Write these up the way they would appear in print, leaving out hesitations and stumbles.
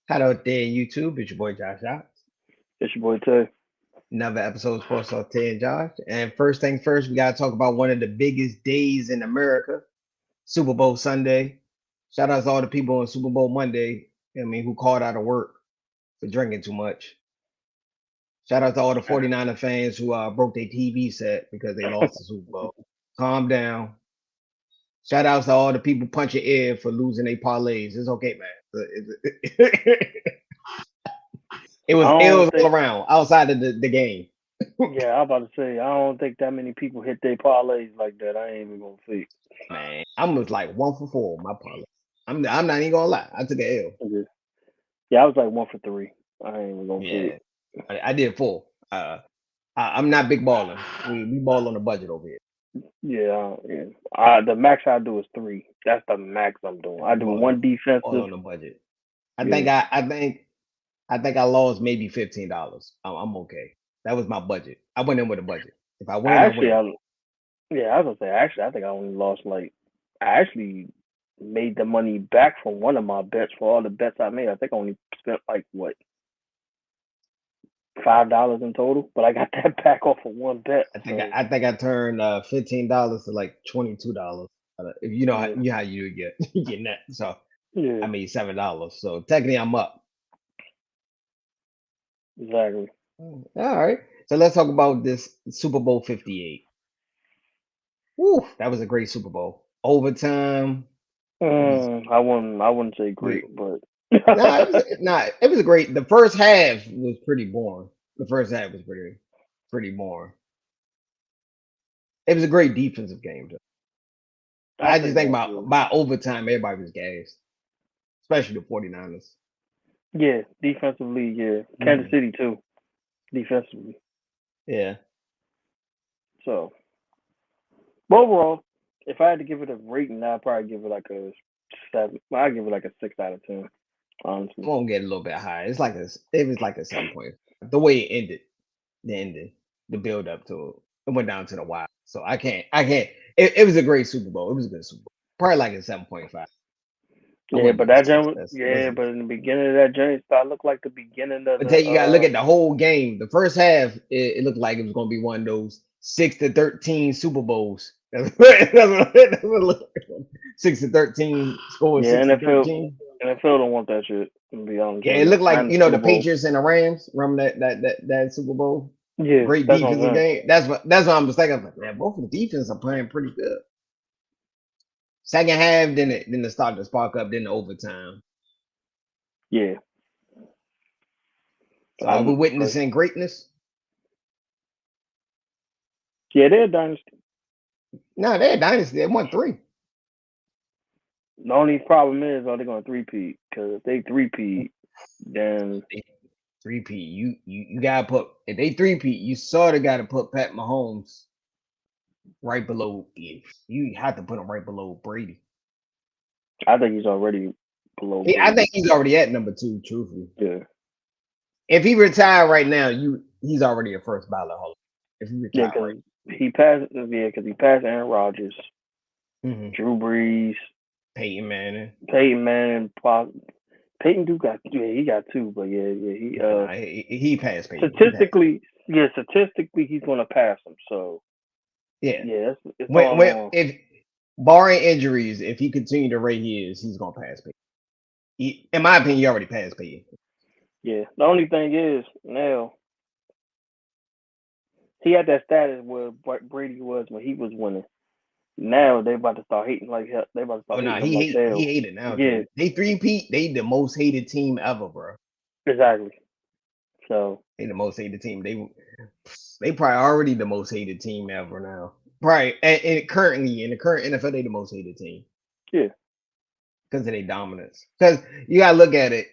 Hello there, YouTube. It's your boy Josh out. It's your boy Tay. Another episode of Sports Talk Tay and Josh. And first things first, we gotta talk about one of the biggest days in America, Super Bowl Sunday. Shout out to all the people on Super Bowl Monday. Who called out of work for drinking too much. Shout out to all the 49er fans who broke their TV set because they lost the Super Bowl. Calm down. Shout outs to all the people punching air for losing their parlays. It's okay, man. It I was don't L's all think, around outside of the game. yeah, I'm about to say, I don't think that many people hit their parlays like that. I ain't even gonna fake. Man, I was like 1 for 4 on my parlay. I'm not even gonna lie. I took an L. Okay. Yeah, I was like 1 for 3. I ain't even gonna fake. Yeah, I did 4. I'm not big balling. We ball on the budget over here. Yeah. The max I do is 3. That's the max I'm doing. I do Ball, one ball defensive. on the budget. Yeah. I think I lost maybe $15. I'm okay. That was my budget. I went in with a budget. If I win, I Actually, win. yeah, I was gonna say, actually, I think I only lost I actually made the money back from one of my bets for all the bets I made. I think I only spent like what, $5 in total, but I got that back off of one bet. So I think I turned $15 to like $22. If you know yeah, how you get you get net. So I yeah, made $7. So technically I'm up. exactly. All right. So let's talk about this Super Bowl 58. Woo, that was a great Super Bowl. Overtime. It was I wouldn't say we great, but it was a great. The first half was pretty boring. The first half was pretty boring. It was a great defensive game though. I I just think think that about too. by overtime everybody was gassed, especially the 49ers. Yeah, defensively, yeah. Kansas Mhm. City too, defensively. Yeah. So, but overall, if I had to give it a rating, I'd probably give it like a 7. I'd give it like a 6 out of 10, I'm honestly. gonna get a little bit higher. It was like a 7 point. The way it ended, the ending, the build up to it. It went down to the wire. So I can't. It was a great Super Bowl. It was a good Super Bowl. Probably like a 7.5. I Yeah, wouldn't but give it that six. joint, That's yeah, but in the beginning of that joint, it started look like the beginning of I the tell you, you gotta look at the whole game. The first half, it looked like it was gonna be one of those 6-13 Super Bowls. That's what it looked like. 6-13 score yeah, six to NFL. 13. NFL don't want that shit. To be honest Yeah, with it you, looked like not in the the Super Bowl. Patriots and the Rams. Remember that Super Bowl? Yeah, Great that's what I'm defensive saying. game. That's what I'm just thinking. I was like, man, both of the defense are playing pretty good. Second half, then it started to spark up. Then the overtime. Yeah, So are we I'm. But witnessing greatness? yeah, they're a dynasty. No, they're a dynasty. They won 3. The only problem is, are they going to three-peat? Because if they three-peat, then They three-peat. You gotta put if they three-peat, you sort of gotta put Pat Mahomes right below. You have to put him right below Brady. I think he's already below I think Brady. he's already at number 2. Truthfully, Yeah, if he retired right now, he's already a first ballot Hall. If he yeah, retired right, because he passed. Yeah, because he passed Aaron Rodgers, hmm Drew Brees, Peyton Manning. Peyton Manning. Peyton do got, yeah, he got 2, but yeah, he Nah, he passed Peyton. He passed Peyton. statistically he's gonna pass him. So Yeah. yeah, it's all When on. if barring injuries, if he continued the rate he is, he's gonna pass Peyton. In my opinion, he already passed Peyton. Yeah, the only thing is now he had that status where Brady was when he was winning. Now they about to start hating like hell. They about to Oh start no, hating him like he hell. hated now Yeah, because they three-peat. They the most hated team ever, bro. exactly. So They the most hated team. They probably already the most hated team ever now. Right, and currently in the current NFL, they the most hated team yeah, because of their dominance. Because you gotta look at it.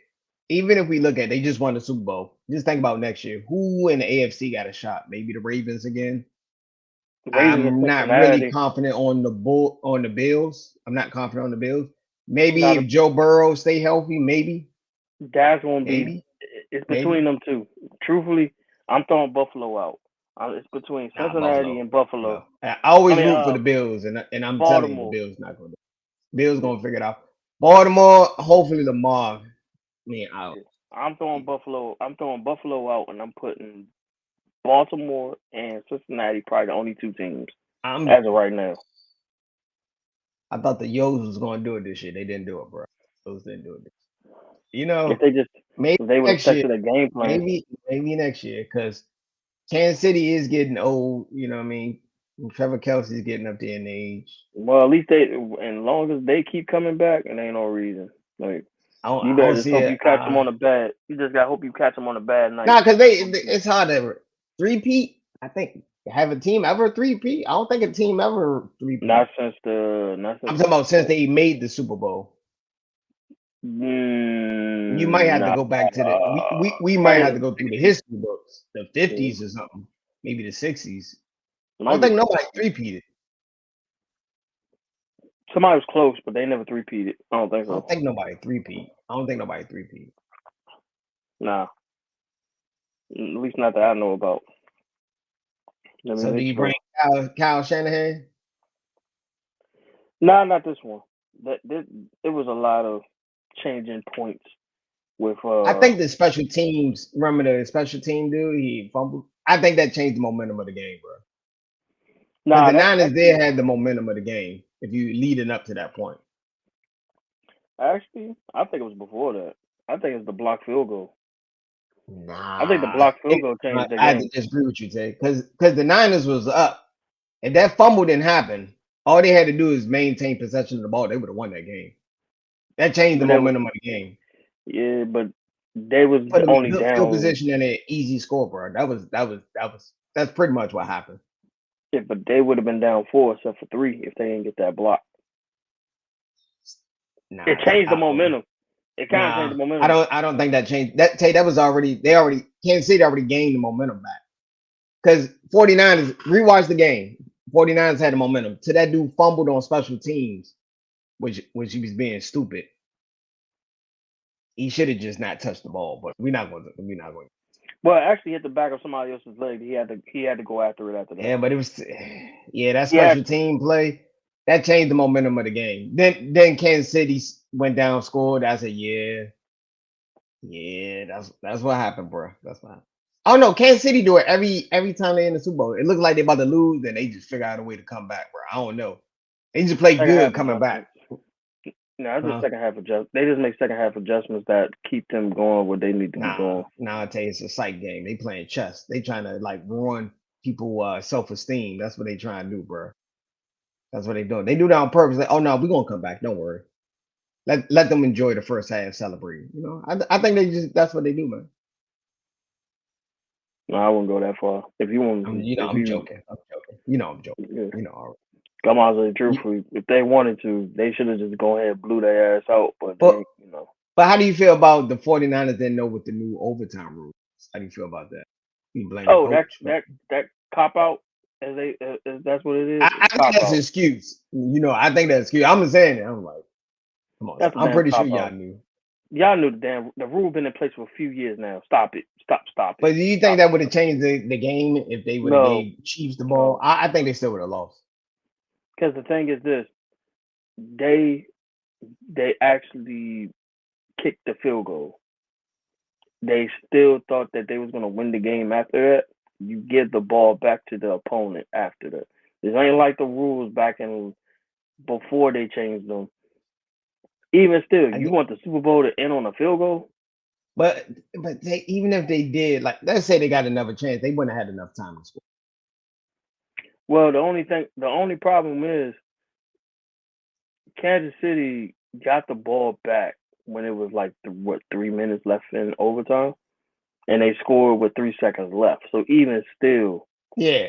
Even if we look at, they just won the Super Bowl. Just think about next year. Who in the AFC got a shot? Maybe the Ravens again. Ravens and I'm not really Cincinnati. confident on the Bills. I'm not confident on the Bills. Maybe Not a, if Joe Burrow stay healthy, that's gonna be. maybe, It's between maybe. them two. Truthfully, I'm throwing Buffalo out. It's between Nah, Cincinnati Buffalo. and Buffalo. No, I I always mean, root for the Bills, and I'm telling you, the Baltimore. Bills not going to. Bills gonna figure it out. Baltimore, hopefully Lamar. Me out. I'm throwing Buffalo. I'm throwing Buffalo out, and I'm putting Baltimore and Cincinnati probably the only two teams I'm. as of right now. I thought the Yos was going to do it this year. They didn't do it, bro. Those didn't do it. You If know, they just maybe if they would have next stuck year. to their game plan. Maybe next year, because Kansas City is getting old. You know what I mean? And Trevor Kelsey's getting up there in age. Well, at least they, and long as they keep coming back, and ain't no reason. Like you I better don't just see hope it. you catch them on a bad. You just got to hope you catch them on a bad night. Nah, because it's hard to three-peat. I think have a team ever three-peat. I don't think a team ever three-peat. Not since I'm the talking about Super since Bowl. they made the Super Bowl. You might have to Nah, go back to the we might have to probably go through the 60. history books, the Yeah, 50s or something, maybe the 60s. it I might don't be think the nobody 60s. three-peated. Somebody was close, but they never three-peated. I don't think I don't so. think nobody three-peat. I don't think nobody three-peat. Nah, at least not that I know about. Let me So do make you bring sure. Kyle Shanahan? Nah, not this one. That it was a lot of changing points with I think the special teams, remember the special team dude, he fumbled. I think that changed the momentum of the game, bro. Because Nah, the that Niners actually did have the momentum of the game if you leading up to that point. actually I think it was before that. I think it's the block field goal. I think the Nah, block field goal changed the I have to game. disagree with you, Tay, because the Niners was up. If that fumble didn't happen, all they had to do is maintain possession of the ball. They would have won that game. That changed the But they momentum of the game. yeah, but they was Put them in only good field down. position and an easy score, bro. That's pretty much what happened. Yeah, but they would have been down four except for three if they didn't get that block. It Nah, changed the momentum. It kind of changed nah. the momentum. I don't think that changed. That Tay, that was already Kansas City already gained the momentum back. Because 49ers, rewatch the game. 49ers had the momentum. To that dude fumbled on special teams, which he was being stupid. He should have just not touched the ball, but we're not going. Well, it actually hit the back of somebody else's leg. He had to go after it after that. Yeah, but it was yeah, that He had special to. team play that changed the momentum of the game. Then Kansas City went down, scored. I said, yeah, that's what happened, bro. That's what happened. Oh no, Kansas City do it every time they in the Super Bowl. It looks like they about to lose, then they just figure out a way to come back, bro. I don't know. They just play Second good half coming back. adjustments. No, it's just Huh? second half adjust. They just make second half adjustments that keep them going where they need to be going. Nah, I tell you, it's a sight game. They playing chess. They trying to like ruin people self-esteem. That's what they trying to do, bro. That's what they doing. They do that on purpose. Like, oh no, we're gonna come back. Don't worry. Let them enjoy the first half, celebrate. You know, I think they just that's what they do, man. No, I wouldn't go that far. If I'm you, joking. I'm joking. You know, I'm joking. yeah, You know, all come on, say right. truthfully, if they wanted to, they should have just gone ahead and blew their ass out. But But they. but how do you feel about the 49ers didn't know what the new overtime rules? How do you feel about that? You blame the Oh, that coach. that that cop out, as that's what it is. I It's think cop that's an out. excuse. I think that's an excuse. I'm saying it. I'm like, come on. That's a I'm damn pretty sure cop y'all out. knew. Y'all knew the rule been in place for a few years now. Stop it. Stop it. But do you think Stop that it. would have changed the game if they would have No, gave Chiefs the ball? no. I think they still would have lost. Because the thing is this, they they actually kicked the field goal. They still thought that they was gonna win the game after that. You give the ball back to the opponent after that. This ain't like the rules back in before they changed them. Even still, I you get, want the Super Bowl to end on a field goal? but even if they did, like, let's say they got another chance, they wouldn't have had enough time to score. Well, the only problem is Kansas City got the ball back when it was like 3 minutes left in overtime, and they scored with 3 seconds left. So even still, Yeah,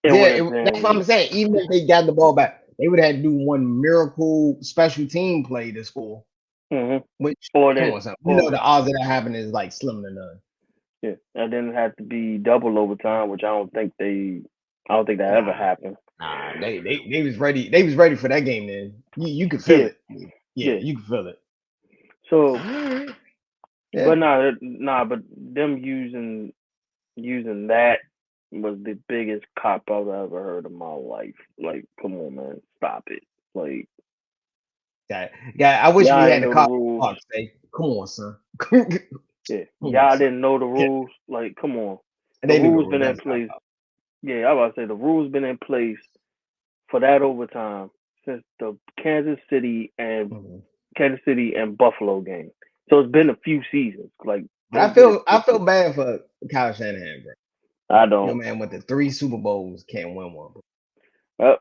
it yeah. would have That's what been. I'm saying. Even if they got the ball back, they would have had to do one miracle special team play to score. Hmm. Which, Or come that, on, son. or The odds of that happening is like slim to none. yeah, and then it had to be double overtime, which I don't think that ever Nah, happened. they was ready. They was ready for that game. Then you could feel Yeah, it. Yeah, yeah. you could feel it. So, Alright. but Yeah, but them using that was the biggest cop out I ever heard in my life. Like, come on, man, stop it. Like, yeah. I wish y'all we ain't had the know the call rules. Hawks. Come on, son. Yeah, Come on, y'all son. didn't know the rules. Like, come on, And the they knew the rules rule. been in That's not place. Yeah, I was about to say the rules been in place for that overtime since the Mhm. Kansas City and Buffalo game. So it's been a few seasons. Like, But I don't get it feel I feel twisted. bad for Kyle Shanahan, bro. I Your don't. man went to 3 Super Bowls, can't win one. Bro. Well,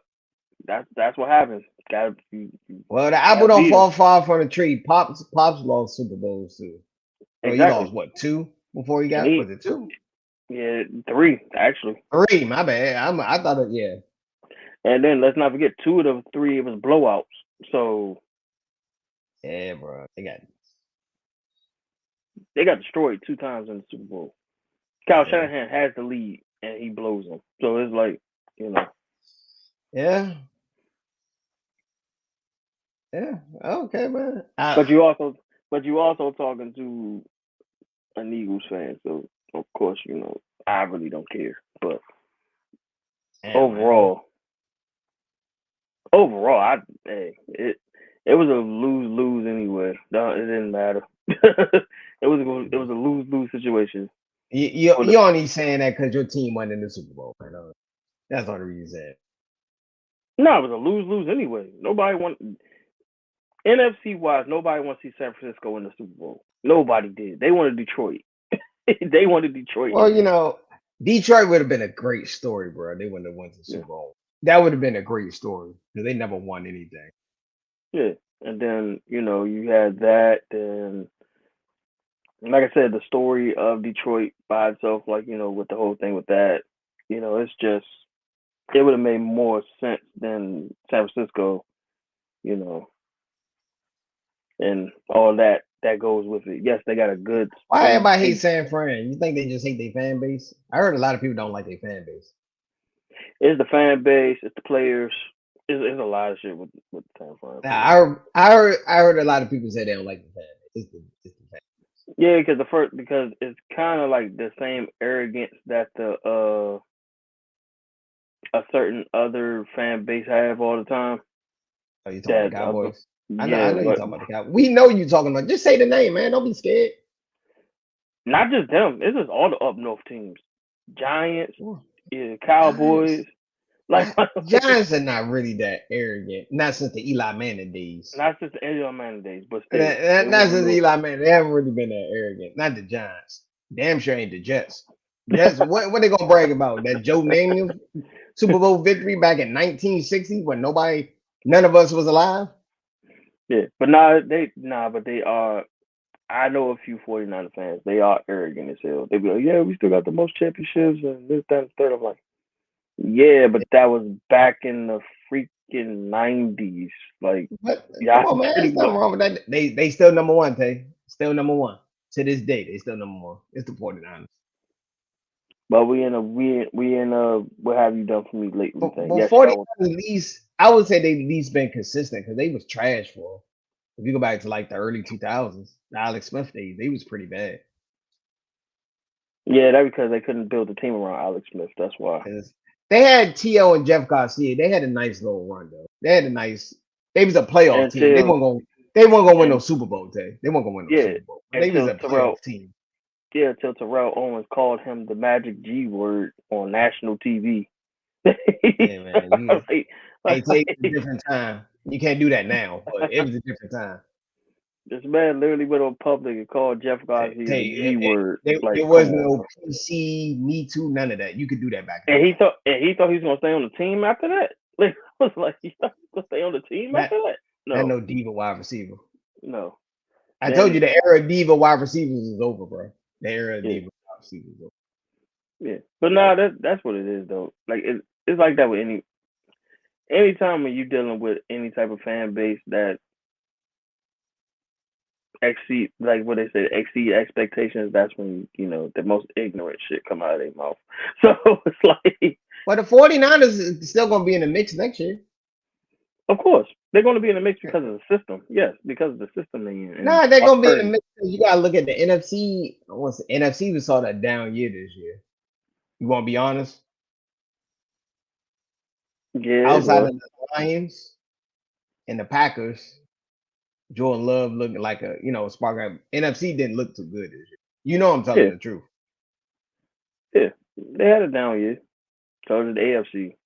that's what happens. You Well, the apple gotta don't beat them. fall far from the tree. Pops lost Super Bowls too. Well, he lost Exactly. what, two before he got, He was it two? yeah, three actually. Three, my bad. I thought it, yeah. And then let's not forget, two of the three it was blowouts. So Yeah, bro. They got they got destroyed two times in the Super Bowl. Kyle yeah. Shanahan has the lead and he blows them. So it's like, you know. Yeah. Yeah. Okay, man. But you also talking to an Eagles fan, so of course, I really don't care. But Damn, man. overall, overall, it was a lose lose anyway. No, it didn't matter. It was a lose lose situation. You only saying that because your team won in the Super Bowl, man. That's all the reason. No, it was a lose lose anyway. Nobody want NFC wise. Nobody wants to see San Francisco in the Super Bowl. Nobody did. They wanted Detroit. They wanted Detroit Well, in it. Detroit would have been a great story, bro. They wouldn't have won the Yeah, Super Bowl. That would have been a great story because they never won anything. yeah. And then you had that. Then, like I said, the story of Detroit by itself, like with the whole thing with that, it's just it would have made more sense than San Francisco, you know, and all that goes with it. Yes, they got a good Why pretty everybody hate pace. San Fran? You think they just hate their fan base? I heard a lot of people don't like their fan base. It's the fan base, it's the players, it's a lot of shit with San Fran Now, for real. I heard a lot of people say they don't like the fan base. It's the fan. Yeah, because it's kind of like the same arrogance that the a certain other fan base have all the time. Oh, you talking about That the Cowboys? I yeah, know you but talking about the Cowboys. We know you talking about. Just say the name, man. Don't be scared. not just them. It's just all the up north teams, Giants, Ooh, yeah, Giants. Cowboys. Like Giants are not really that arrogant. Not since the Eli Manning days. not just the Angel Man days, but still, they Not was a since little. Eli Manning. They haven't really been that arrogant. Not the Giants. Damn sure ain't the Jets. Jets, what they gonna brag about? That Joe Namath Super Bowl victory back in 1960 when none of us was alive? Yeah, but they are. I know a few 49er fans. They are arrogant as hell. They be like, yeah, we still got the most championships and this, that, and third. I'm like, yeah, but that was back in the freaking 90s. Like, But come yeah, on, man. pretty There's much. nothing wrong with that. They still number one, Tay. Still number one. To this day, they still number one. It's the 49ers. But we in a what have you done for me lately thing? But Yes, 49ers y'all. at least, I would say they at least been consistent because they was trash for. If you go back to like the early 2000s, the Alex Smith days, they was pretty bad. Yeah, that because they couldn't build a team around Alex Smith. That's why. 'Cause they had T.O. and Jeff Garcia. They had a nice little run though. They was a playoff team. Until they weren't gonna win no and Super Bowl, Tay. They weren't gonna win no yeah, Super Bowl. But they was until a Terrell playoff team. until Terrell Owens called him the magic G word on national TV. Yeah, man. You like, Hey, Tay, it was like, a different time. You can't do that now, but it was a different time. this man literally went on public and called Jeff Garcia Tay, the G word. Like, there come was on, no bro. PC, Me Too, none of that. You could do that back in the And he thought he was gonna stay on the team after that. Like, I was like, you thought he was gonna stay on the team day. after that? Not No, no diva wide receiver. no. I told you Then the era of diva wide receivers is over, bro. The era of yeah, diva wide receivers is over. yeah. But nah, that's what it is though. Like it's like that with anytime when you're dealing with any type of fan base that exceed like what they say exceed expectations, that's when the most ignorant shit come out of their mouth. So it's like, But the 49ers is still gonna be in the mix next year. of course they're going to be in the mix because of the system. Yes, because of the system they in. And Nah, they're Brock gonna be in the Purdy. mix. You gotta look at the NFC. Once the NFC was sort of down year this year. You wanna be honest? Yeah, it Outside was. of the Lions and the Packers, Jordan Love looking like a spark. NFC didn't look too good this year. You know I'm telling Yeah, the truth. yeah. They had a down year. So did the AFC,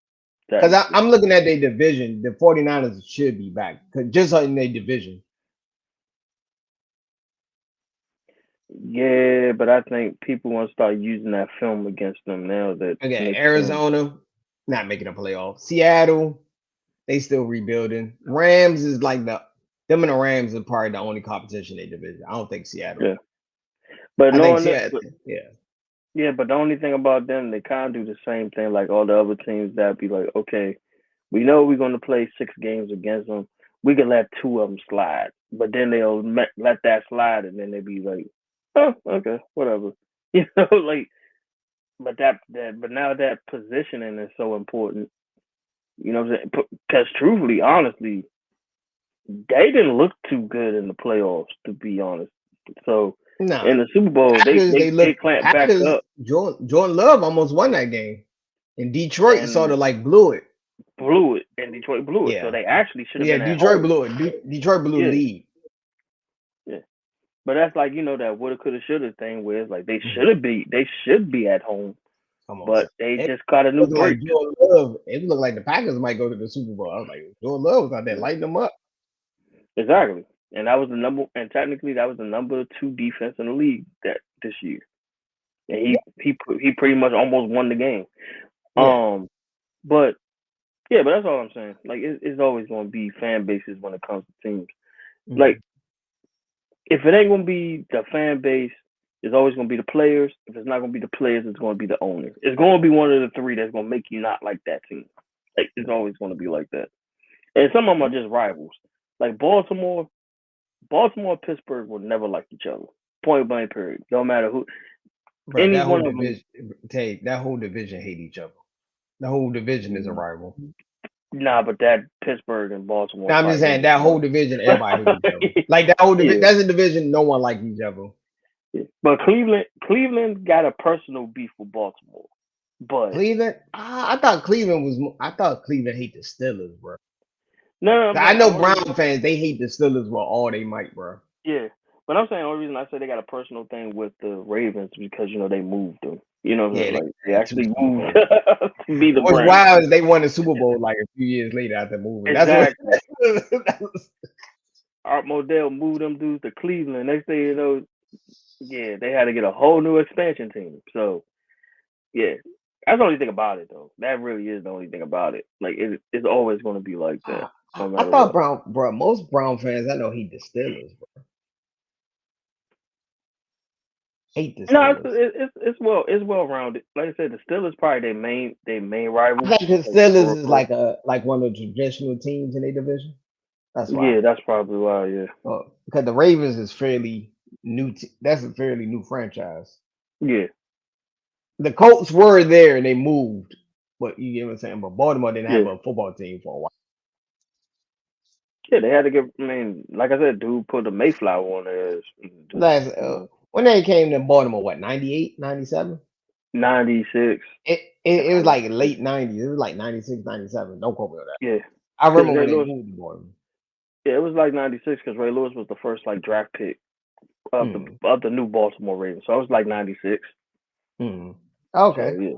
Because technically. I'm looking at their division. The 49ers should be back. 'Cause just in their division. Yeah, but I think people want to start using that film against them now that Okay, makes them. Arizona, not making a playoff. Seattle, they still rebuilding. Rams is like them and the Rams are probably the only competition in their division. I don't think Seattle. Yeah. But I think knowing that, Seattle, yeah. yeah, but the only thing about them, they kind of do the same thing like all the other teams that be like, okay, we know we're going to play 6 games against them. We can let 2 of them slide, but then they'll let that slide, and then they be like, oh, okay, whatever, like. But now that positioning is so important. You know what I'm saying? Because truthfully, honestly, they didn't look too good in the playoffs, to be honest. So Nah, in the Super Bowl, they Packers, they they they look clamped back Packers. up Jordan Love almost won that game, and Detroit sort and of like blew it. blew it, and Detroit blew it. So Yeah, they actually should have yeah. been at Detroit home. blew it. Detroit blew the Yeah, lead. yeah. But that's like that woulda, coulda, shoulda thing where it's like Mhm. they should be at home, Come on, but man. they It just got a new looked like break. Jordan Love. It looked like the Packers might go to the Super Bowl. I was like, Jordan Love was out there Yeah, lighting them up. exactly. And that was the number, and technically that was the number 2 defense in the league that this year. And Yeah, he pretty much almost won the game. yeah. But yeah, but that's all I'm saying. Like it's always going to be fan bases when it comes to teams. Like Mhm. if it ain't going to be the fan base, it's always going to be the players. If it's not going to be the players, it's going to be the owners. It's going to be one of the three that's going to make you not like that team. Like it's always going to be like that. And some of them are Yeah. just rivals. Like Baltimore, and Pittsburgh will never like each other. Point blank period. No matter who, Bro, any that whole one of them. division, that whole division hate each other. The whole division is a rival. Nah, but that Pittsburgh and Baltimore Now I'm just probably saying gonna be that the whole one. division, everybody hate each other. Like that whole division, Yeah, that's a division no one like each other. yeah. But Cleveland got a personal beef with Baltimore. But Cleveland, I thought Cleveland was. I thought Cleveland hate the Steelers, bro. no, no, I'm I saying know only Brown fans they hate the Steelers with all they might, bro. yeah. But I'm saying the only reason I say they got a personal thing with the Ravens because they moved them. You know what I'm Yeah, saying? they Like they had two actually Super moved Bowls. to be the What's Browns. wild is they won the Super Bowl like a few years later after moving. That's what. Exactly. That was- Art Modell moved them dudes to Cleveland. Next thing you know, yeah, they had to get a whole new expansion team. So yeah, that's the only thing about it, though. That really is the only thing about it. Like it's always going to be like that, no I matter thought what. Brown, bro. Most Brown fans I know hate the Steelers, bro. Hate the No, Steelers. it's well rounded. Like I said, the Steelers probably their main rival. I think the Like Steelers for is real. like one of the traditional teams in their division. That's why. Yeah, that's probably why. Yeah, Because the Ravens is fairly new. That's a fairly new franchise. yeah, The Colts were there and they moved, but you get what I'm saying. But Baltimore didn't have yeah, a football team for a while. yeah. They had to get. I mean, like I said, dude put a Mayflower on there. Just Last when they came to Baltimore, what 98, 97? 96, It if was I'm not like mistaken. late 90s. It was like 96, 97. Don't quote me on that. Yeah, I because remember Ray when they Lewis. moved to Baltimore. Yeah, it was like 96 because Ray Lewis was the first like draft pick Mm, of the new Baltimore Ravens. So I was like 96. mm. Okay. So yeah,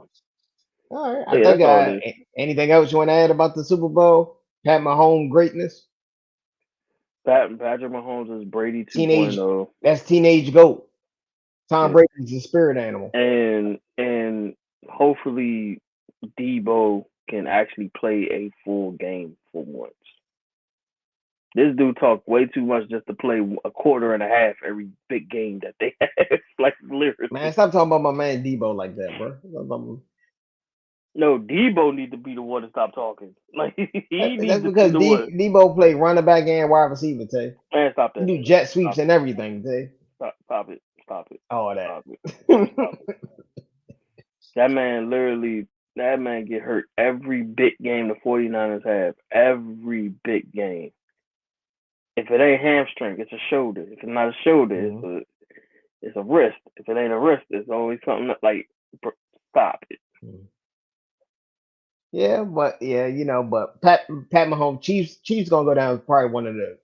All right. so I yeah, think that's all it is. anything else you want to add about the Super Bowl? Pat Mahomes greatness. Patrick Mahomes is Brady Teenage 2.0, that's teenage goat. Tom yeah. Brady's a spirit animal. and hopefully Debo can actually play a full game for once. This dude talked way too much just to play a quarter and a half every big game that they have. Like Man, literally. stop talking about my man Debo like that, bro. Stop talking- No, Debo need to be the one to stop talking. Like he That's needs to be because the one. Debo play running back and wide receiver, Tay. Man, stop He that do shit. jet sweeps Stop and everything, Tay. stop it. Stop it. All that. Stop it. Stop it. That man literally, that man get hurt every big game the 49ers have. Every big game. If it ain't hamstring, it's a shoulder. If it's not a shoulder, Mhm. it's a wrist. If it ain't a wrist, it's always something like stop it. Mhm. Yeah, but yeah, but Pat Mahomes, Chiefs gonna go down as probably one of the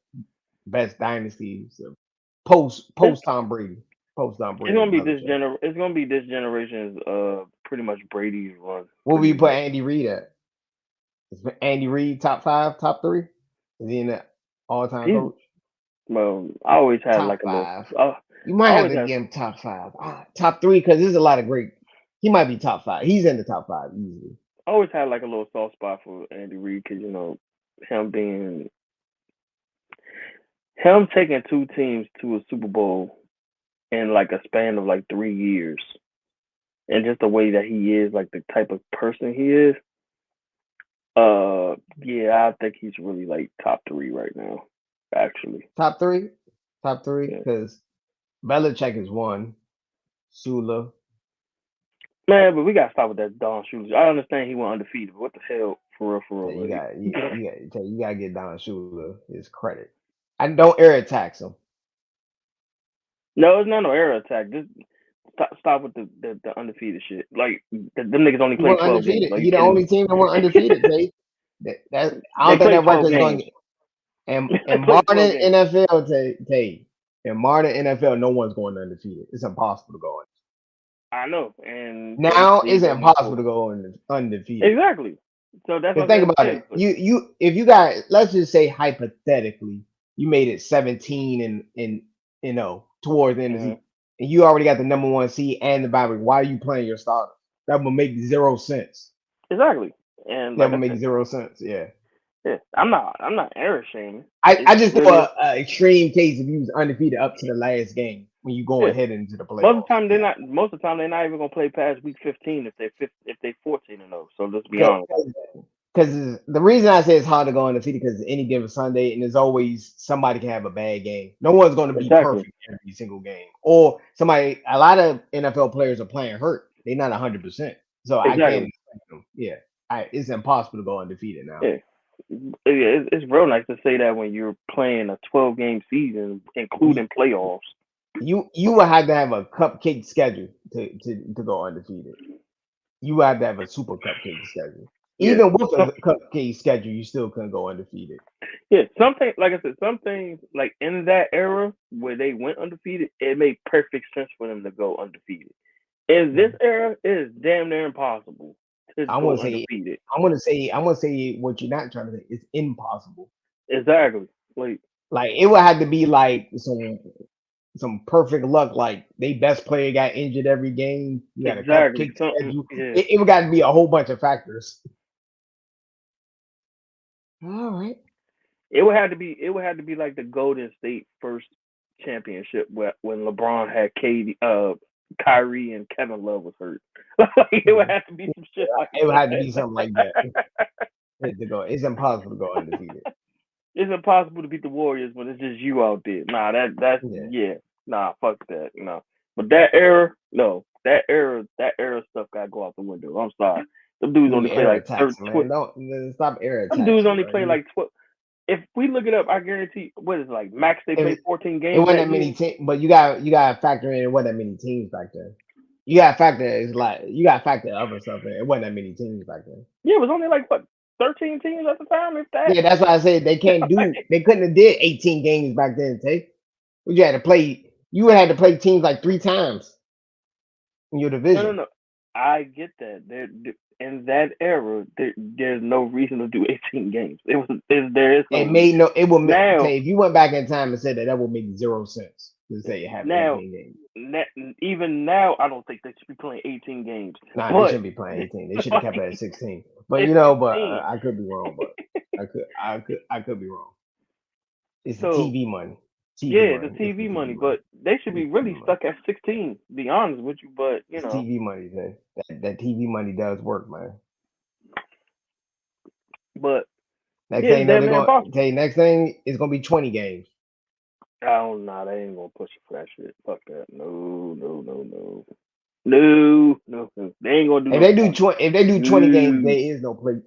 best dynasties of It's, post Tom Brady, post Tom it's Brady gonna and be this Belichick. It's gonna be this generation's pretty much Brady's run, What would pretty you put much. Andy Reid at? Is Andy Reid top five, top three? Is he in the all time He's coach? well, I always had Top like a little. five. I You might have always to had give him top five. Top three, because there's a lot of great. He might be top five. He's in the top five easily. always had like a little soft spot for Andy Reid because him being him taking two teams to a Super Bowl in like a span of like 3 years, and just the way that he is, like the type of person he is. Yeah, I think he's really like top three right now, actually. Top three, top three, Yeah. because Belichick is one. Sula. Man, but we gotta stop with that Don Shula. I understand he went undefeated, but what the hell, So for you real, got like. you got to get Don Shula his credit. I don't air tax him. No, it's not no air attack. Just stop with the undefeated shit. Like them niggas only He play went 12 games. undefeated. Are you He the kidding only me? team that went undefeated. Tay. I They don't think play that 12 record is going games. to. They And play 12 modern games. NFL, Tay. In modern NFL, no one's going undefeated. It's impossible to go I know, and now. they It's going impossible before. to go undefeated. Exactly. So that's Because what I'm think saying. about Yeah, it. but If you got, let's just say hypothetically, you made it 17 and towards the end of the mhm, season, and you already got the number one seed and the bye week. Why are you playing your starters? That would make zero sense. exactly. And That like would I make said, zero sense. Yeah. yeah, I'm not error shaming. I It's just literally thought an extreme case if you was undefeated up to the last game when you yeah. going head into the Most of playoffs. the time they're not. Most of the time they're not even gonna play past week 15 if they 14-0. So let's be honest. Because the reason I say it's hard to go undefeated because any given Sunday, and there's always somebody can have a bad game. No one's going to be Exactly. perfect every single game. Or somebody, a lot of NFL players are playing hurt. They're not 100%. So I can't Exactly. expect them. Yeah. It's impossible to go undefeated now. Yeah. It's real nice to say that when you're playing a 12-game season, We, including playoffs. you will have to have a cupcake schedule to go undefeated. You would have to have a super cupcake schedule. Yeah. Even with So, a cupcake schedule, you still couldn't go undefeated. yeah. Something like I said, some things like in that era where they went undefeated, it made perfect sense for them to go undefeated. In this Mhm. era, it is damn near impossible to I want go to say undefeated. I want to say what you're not trying to say. It's impossible. Exactly. Like Like it would have to be like some perfect luck. Like they best player got injured every game. You got a exactly cupcake something. schedule. Yeah. It would got to be a whole bunch of factors. All right. It would have to be like the Golden State first championship when LeBron had Kyrie and Kevin Love was hurt. Like it would Mhm. have to be some shit like It would have to be something like that that. to go. It's impossible to go undefeated. It's impossible to beat the Warriors when it's just you out there. Nah, that's Yeah. yeah. Nah, fuck that. No. But that era, no. That era stuff gotta go out the window. I'm sorry. Them dudes You only play air like attacks, man. Don't stop air them dudes attacking, only bro. play like 12. If we look it up, I guarantee what is it, like max they If play 14 it games wasn't that that year. many teams, but you got to factor in it wasn't that many teams back then. You got to factor it's like you got to factor other stuff in. It wasn't that many teams back then. Yeah, it was only like what 13 teams at the time, if that. Yeah, that's why I said they couldn't have did 18 games back then, Tay. You had to play you had to play teams like three times in your No, division. no. I get that. In that era, there's no reason to do 18 games. There is no reason. It will make Now, Tay, if you went back in time and said that would make zero sense to say you have now, 18 games. even now, I don't think they should be playing 18 games. Nah, they But shouldn't be playing 18. They should have kept like it at 16. But it's but 16. I could be wrong. But I could be wrong. It's the So TV money. TV yeah, the money. It's the TV TV money, money. but they should be It's TV really money. stuck at 16. To be honest with you, but It's TV money, man. That TV money does work, man. but Next yeah, thing it's you know, damn they're near going to impossible. tell you next thing is going to be 20 games. I don't know. They ain't gonna push you for that shit. Fuck that. No, no, no, no. No, no, no. They ain't gonna do no 20. If they do 20 games, there No. is no play.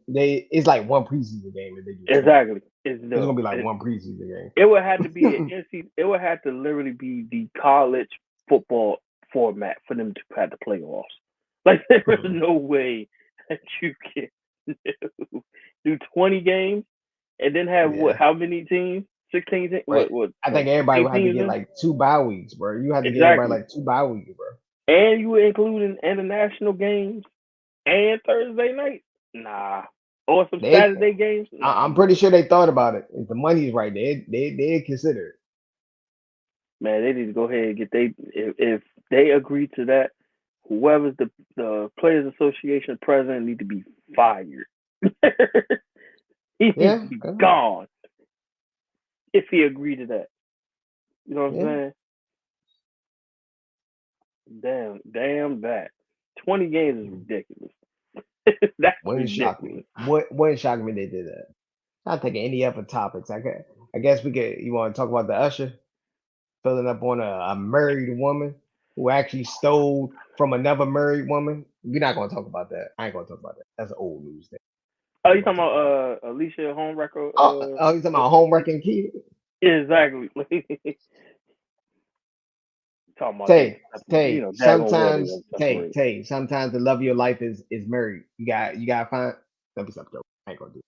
It's like one preseason game if they do 20. Exactly. It's It's gonna no. be like one preseason It would have to be game. it would have to literally be the college football format for them to have the playoffs. Like there is no way that you can do 20 games and then have what? Yeah. How many teams? 16 teams. right? What? I think Like everybody 16 would have to teams get in? like 2 bye weeks, bro. You have to get everybody Exactly. like 2 bye weeks, bro. And you were including international games and Thursday night? Nah. Or some They, Saturday games? Nah, I'm pretty bro. sure they thought about it. If the money's right, they consider it. Man, they need to go ahead and get if they agree to that, whoever's the Players Association president need to be fired. He needs Yeah, to be yeah, gone if he agreed to that. You know what I'm yeah. saying? Damn that. 20 games is ridiculous. That's Wouldn't shock ridiculous. me. Wouldn't shock me they did that. Not taking any other topics. I guess we could. You want to talk about the usher filling up on a married woman who actually stole from another married woman? We're not gonna talk about that. I ain't gonna talk about that. That's old news. Thing. Oh, I you ain't gonna talking talk about about Alicia Homewrecker? oh, you talking about home wrecking kid? Exactly. Talking about they Tay, separate. You Tay. know, daggone well they Sometimes, gonna separate. Tay. Sometimes the love of your life is married. You gotta find. Let me stop joking. I ain't gonna do it.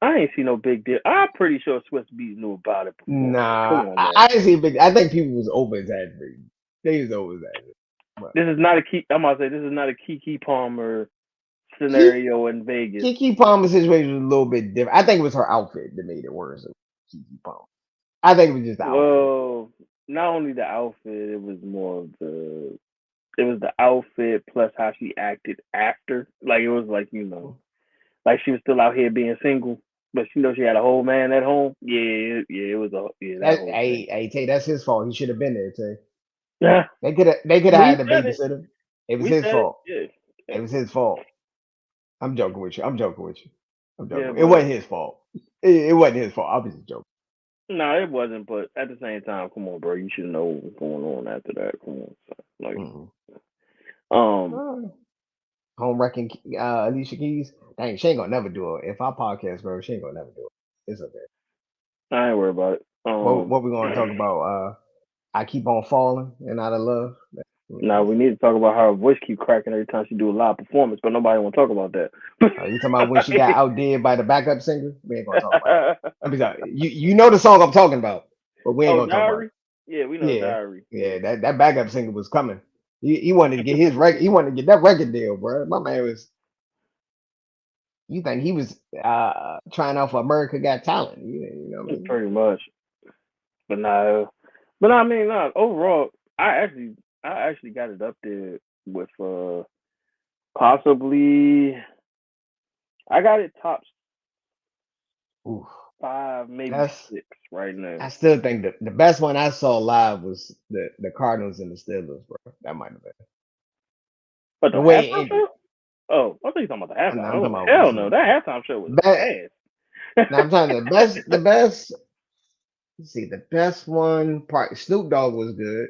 I ain't see no big deal. I'm pretty sure Swiss Beats knew about it before. Come Nah, on, man. I didn't see a big. I think people was over exaggerating. They was over exaggerating. But This is not a key. I'm gonna say this is not a Kiki Palmer Kiki, scenario in Vegas. Kiki Palmer's situation was a little bit different. I think it was her outfit that made it worse. Kiki Palmer. I think it was just the outfit. Well, not only the outfit, it was more of the. It was the outfit plus how she acted after. Like it was like like she was still out here being single, but she know she had a whole man at home. Yeah, it was that That whole thing. hey Tay, that's his fault. He should have been there, Tay. Yeah, They could have we had a said it. babysitter. It was We his said it. fault. Yeah, It yeah, was his fault. I'm joking with you. I'm joking with you. I'm yeah. joking. It But wasn't his fault. It wasn't his fault. I was just joking. no, it wasn't. But at the same time, come on, bro. You should know what's going on after that. Come on, son. Like, Mm-mm. um, Uh, Home wrecking Alicia Keys. Dang, she ain't gonna never do it. If I podcast, bro, she ain't gonna never do it. It's okay. I ain't worried about it. What we gonna talk about? I keep on falling and out of love. Now we need to talk about how her voice keep cracking every time she do a live performance, but nobody want to talk about that. You talking about when she got outdid by the backup singer? We ain't gonna talk about that. I mean, you know the song I'm talking about, but we ain't Oh, gonna talk about Diary. Yeah, we it. know Yeah, Diary. Yeah. yeah. That backup singer was coming. He wanted to get his record. He wanted to get that record deal, bro. My man was. You think he was trying out for America Got Talent? You know what I mean? Pretty much. But no, but I mean, no. Overall, I actually, I actually got it up there with possibly. I got it top Oof. five, maybe That's six right now. I still think the best one I saw live was the Cardinals and the Steelers, bro. That might have been But the the way it halftime ended. show? Oh, I think you're talking about the I'm, halftime. I'm talking Oh, about, I'm hell talking no, about that halftime show was best. ass. Now I'm trying to the best. Let's see, the best one part. Snoop Dogg was good.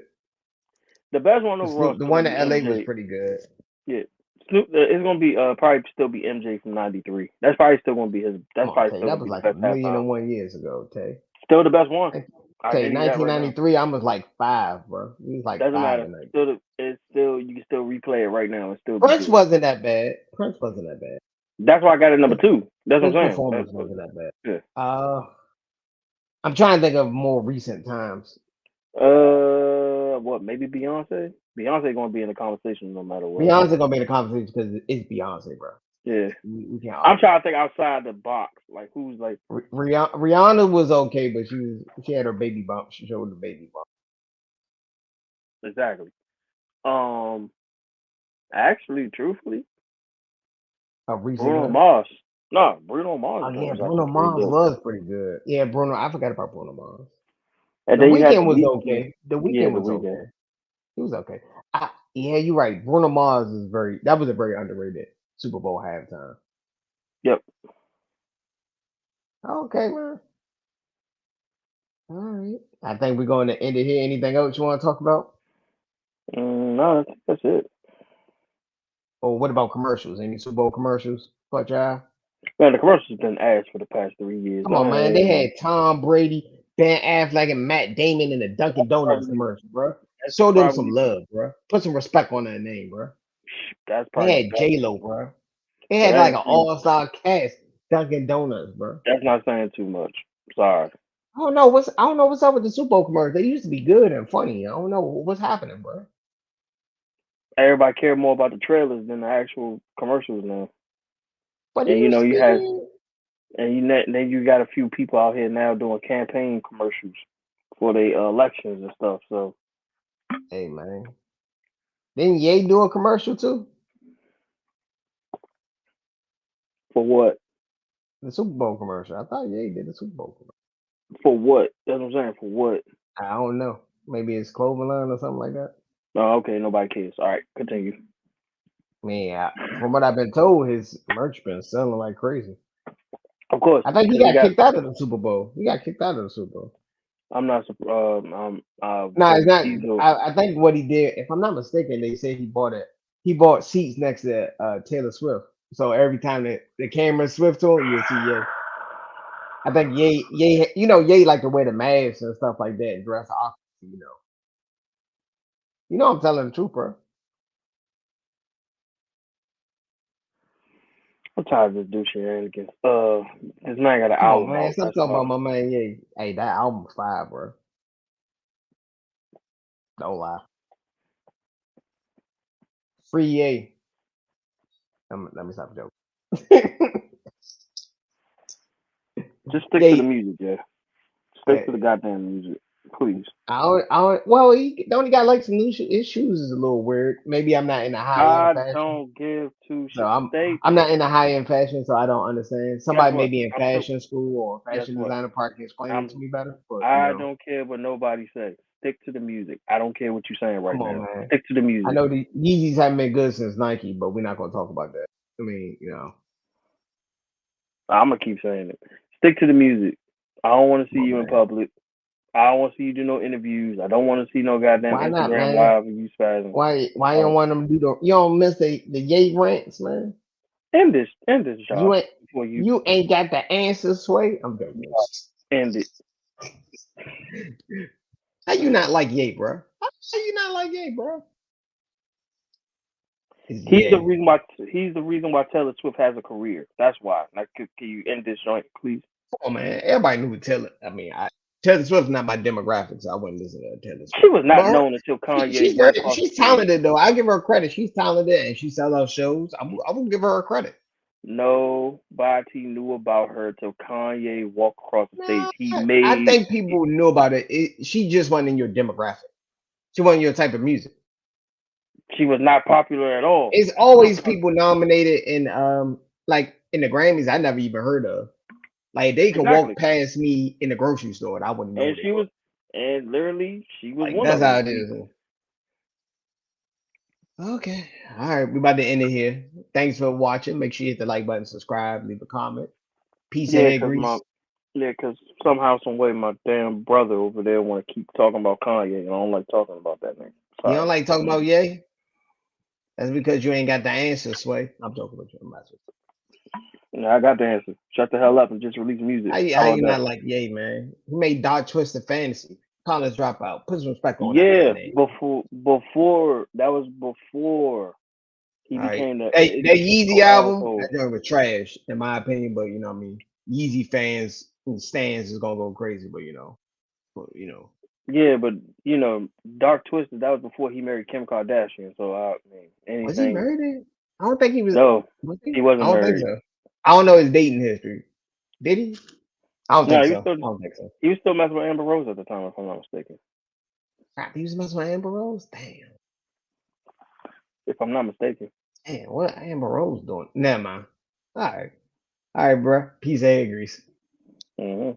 The best one The overall is Snoop, the still gonna one be in LA was MJ. pretty good. Yeah, Snoop. It's gonna be probably still be MJ from '93. That's probably still gonna be his. Come That's on, probably Tay. still That gonna was be the like a best million halftime. and 1 years ago, Tay. Still the best one. I Tay, give you that right now. 1993. I was like 5, bro. He was like Doesn't 5 matter. in 90. It's still you can still replay it right now and still be Prince good. wasn't that bad. Prince wasn't that bad. That's why I got it number His, two. That's what his I'm saying. performance wasn't that bad. Yeah. I'm trying to think of more recent times. What? Maybe Beyonce. Beyonce gonna be in the conversation no matter what. Beyonce gonna be in the conversation because it's Beyonce, bro. Yeah. We can't I'm argue. trying to think outside the box. Like who's like Rihanna was okay, but she had her baby bump. She showed the baby bump. exactly. Um. Actually, truthfully, Of recent Bruno time. Mars. No, Bruno Mars Oh joint yeah, was actually Bruno pretty Mars good. was pretty good. Yeah, Bruno. I forgot about Bruno Mars. And The then you had the weekend was weekend. okay. The Yeah, weekend the was weekend. okay. He was okay. Yeah, you're right. Bruno Mars is very. That was a very underrated Super Bowl halftime. Yep. Okay, man. All right. I think we're going to end it here. Anything else you want to talk about? No, that's it. Or what about commercials? Any Super Bowl commercials? But y'all? Man, the commercials been ass for the past 3 years. Come on, man. They had Tom Brady, Ben Affleck, and Matt Damon in the Dunkin' Donuts Probably commercial, bro. that's Show them some probably love, bro. Put some respect on that name, bro. that's They probably the had best. J Lo, bro. It So had that like ain't an too. all-star cast. Dunkin' Donuts, bro. That's not saying too much. Sorry. I don't know what's up with the Super Bowl commercials. They used to be good and funny. I don't know what's happening, bro. Everybody care more about the trailers than the actual commercials now. But it And you know used to you have, be. and then you got a few people out here now doing campaign commercials for the elections and stuff. So Hey man, didn't Ye do a commercial too? for what? The Super Bowl commercial. I thought Ye did the Super Bowl commercial. For what? That's what I'm saying. For what? I don't know. Maybe it's clothing line or something like that. Oh, okay. Nobody cares. All right, continue. Man, from what I've been told, his merch been selling like crazy. Of course, I think he because he got got. kicked out of the Super Bowl. He got kicked out of the Super Bowl. I'm not. No, it's But not. he's a. I think what he did, if I'm not mistaken, they said he bought it. He bought seats next to Taylor Swift. So every time the camera swift to him, you'll see Ye. I think Ye, Ye like to wear the masks and stuff like that and dress off. I'm telling the truth, bro. I'm tired of this douche shenanigans. This man got an Come on, album man. out. Stop That's talking all. about my man Ye. Hey, that album's fire, bro. Don't lie. Free Ye. Let me stop joking. Just stick to the Ye, music, yeah. uh, Stick to the goddamn music, please. well, he only got like some new shoes. His shoes is a little weird. Maybe I'm not in the high end I fashion. don't give two So shit. Stay. I'm not in the high end fashion, so I don't understand. Guess Somebody what? maybe in I'm still. fashion school or Guess fashion what? designer part can explain it to I'm. me better. But I don't care what nobody says. Stick to the music. I don't care what you're saying right come on, now. man. Stick to the I music. know the Yeezys haven't been good since Nike, but we're not gonna talk about that. I mean, I'm gonna keep saying it. Stick to the music. I don't want to see come on, you in man. public. I don't want to see you do no interviews. I don't want to see no goddamn Why not, Instagram man? live of you spazzing. Why you don't Oh, want them to do you don't miss the Ye rants, man? end this, You Josh. ain't Before you you ain't got the answer, Sway. I'm joking. end it. How you not like Ye, bro? How you not like Ye, bro? It's He's the Ye. reason why. He's the reason why Taylor Swift has a career. That's why. Like, can you end this joint, please? Come on, man. Everybody knew who Taylor. I mean, Taylor Swift's not my demographic, so I wouldn't listen to Taylor She Swift. was But not known until Kanye she's ran across the she's stage. talented though. I give her credit. She's talented and she sells out shows. I will give her credit. Nobody knew about her till Kanye walked across the stage. No, He I made. think people knew about it. She just wasn't in your demographic. She wasn't your type of music. She was not popular at all. It's always people nominated in like in the Grammys I never even heard of. Like they could walk Exactly. past me in the grocery store and I wouldn't know And who they she were. was, and literally, she was Like one that's of how them it is. people. Okay. All right. We about to end it here. Thanks for watching. Make sure you hit the like button, subscribe, leave a comment. Peace and Yeah, hair cause my, grease. yeah, cause somehow, some way, my damn brother over there want to keep talking about Kanye, and I don't like talking about that man. You don't Sorry. like talking about Ye? That's because you ain't got the answer, Sway. I'm joking with you. I'm messing with Yeah, I got the answer. Shut the hell up and just release music. you. How How about you that? not like Ye, man? He made Dark Twisted Fantasy. College dropout. Put some respect on that Yeah, man name. before that was before he All right. became the That Yeezy album, that asshole. joint was trash, in my opinion, but you know what I mean? Yeezy fans and stands is gonna go crazy, but. Yeah, but Dark Twisted. That was before he married Kim Kardashian. So I mean, Was he anything. married? I don't think he was. No, Was he he? I wasn't don't think married. so. I don't know his dating history. Did he? I don't No, think so. I don't think so. he was still messing with Amber Rose at the time, if I'm not mistaken. God, he was messing with Amber Rose. If I'm not mistaken. Damn. What Amber Rose doing? Never mind. All right, bro. Peace and grease. Hmm